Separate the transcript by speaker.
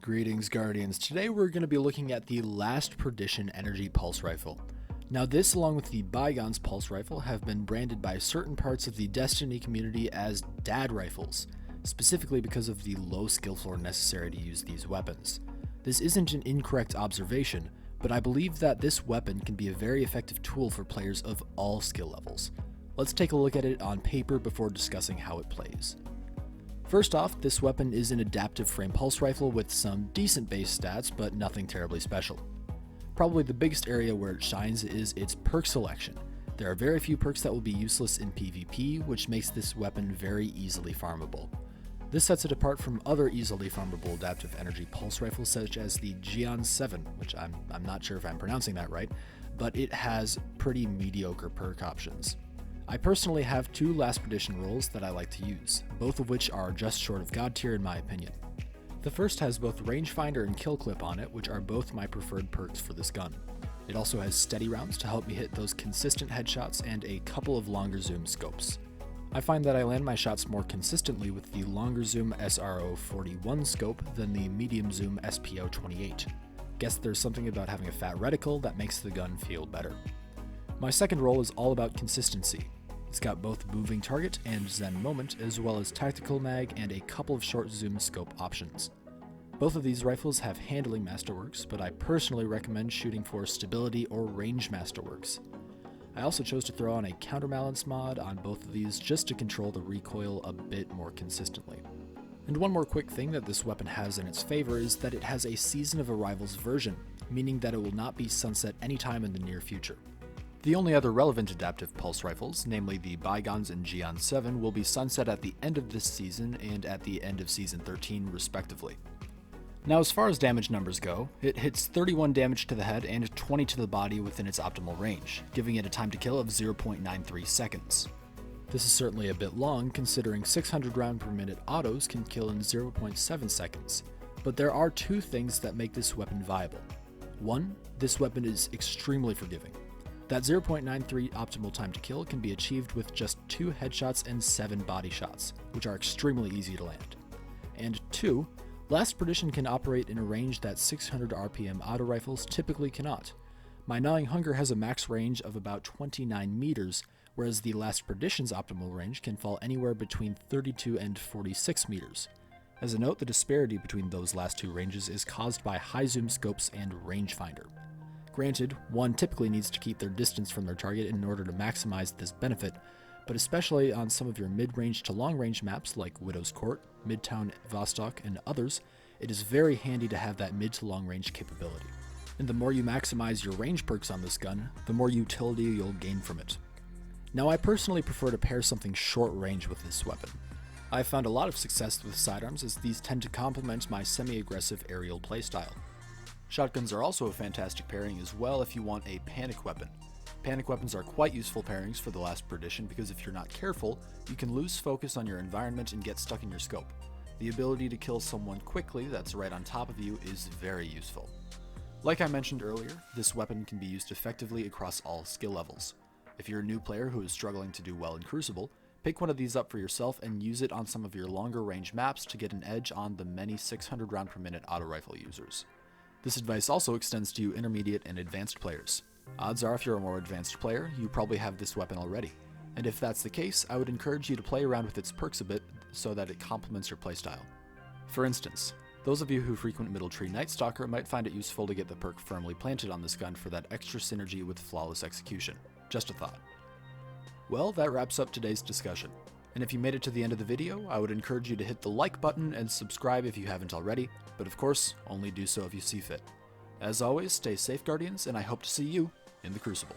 Speaker 1: Greetings, Guardians. Today we're going to be looking at the Last Perdition Energy Pulse Rifle. Now this, along with the Bygones Pulse Rifle, have been branded by certain parts of the Destiny community as dad rifles, specifically because of the low skill floor necessary to use these weapons. This isn't an incorrect observation, but I believe that this weapon can be a very effective tool for players of all skill levels. Let's take a look at it on paper before discussing how it plays. First off, this weapon is an adaptive frame pulse rifle with some decent base stats, but nothing terribly special. Probably the biggest area where it shines is its perk selection. There are very few perks that will be useless in PvP, which makes this weapon very easily farmable. This sets it apart from other easily farmable adaptive energy pulse rifles such as the Gion 7, which I'm not sure if I'm pronouncing that right, but it has pretty mediocre perk options. I personally have two Last Perdition rolls that I like to use, both of which are just short of god tier in my opinion. The first has both rangefinder and kill clip on it, which are both my preferred perks for this gun. It also has steady rounds to help me hit those consistent headshots and a couple of longer zoom scopes. I find that I land my shots more consistently with the longer zoom SRO41 scope than the medium zoom SPO28. Guess there's something about having a fat reticle that makes the gun feel better. My second roll is all about consistency. It's got both moving target and Zen moment, as well as tactical mag and a couple of short zoom scope options. Both of these rifles have handling masterworks, but I personally recommend shooting for stability or range masterworks. I also chose to throw on a counterbalance mod on both of these just to control the recoil a bit more consistently. And one more quick thing that this weapon has in its favor is that it has a Season of Arrivals version, meaning that it will not be sunset anytime in the near future. The only other relevant adaptive pulse rifles, namely the Bygones and Gion 7, will be sunset at the end of this season and at the end of Season 13 respectively. Now as far as damage numbers go, it hits 31 damage to the head and 20 to the body within its optimal range, giving it a time to kill of 0.93 seconds. This is certainly a bit long considering 600 round per minute autos can kill in 0.7 seconds, but there are two things that make this weapon viable. One, this weapon is extremely forgiving. That 0.93 optimal time to kill can be achieved with just 2 headshots and 7 body shots, which are extremely easy to land. And 2, Last Perdition can operate in a range that 600 RPM auto rifles typically cannot. My Gnawing Hunger has a max range of about 29 meters, whereas the Last Perdition's optimal range can fall anywhere between 32 and 46 meters. As a note, the disparity between those last two ranges is caused by high zoom scopes and rangefinder. Granted, one typically needs to keep their distance from their target in order to maximize this benefit, but especially on some of your mid-range to long-range maps like Widow's Court, Midtown Vostok, and others, it is very handy to have that mid to long-range capability. And the more you maximize your range perks on this gun, the more utility you'll gain from it. Now I personally prefer to pair something short-range with this weapon. I've found a lot of success with sidearms as these tend to complement my semi-aggressive aerial playstyle. Shotguns are also a fantastic pairing as well if you want a panic weapon. Panic weapons are quite useful pairings for the Last Perdition because if you're not careful, you can lose focus on your environment and get stuck in your scope. The ability to kill someone quickly that's right on top of you is very useful. Like I mentioned earlier, this weapon can be used effectively across all skill levels. If you're a new player who is struggling to do well in Crucible, pick one of these up for yourself and use it on some of your longer range maps to get an edge on the many 600 round per minute auto rifle users. This advice also extends to you intermediate and advanced players. Odds are if you're a more advanced player, you probably have this weapon already. And if that's the case, I would encourage you to play around with its perks a bit so that it complements your playstyle. For instance, those of you who frequent Middle Tree Night Stalker might find it useful to get the perk firmly planted on this gun for that extra synergy with flawless execution. Just a thought. Well, that wraps up today's discussion. And if you made it to the end of the video, I would encourage you to hit the like button and subscribe if you haven't already, but of course, only do so if you see fit. As always, stay safe, Guardians, and I hope to see you in the Crucible.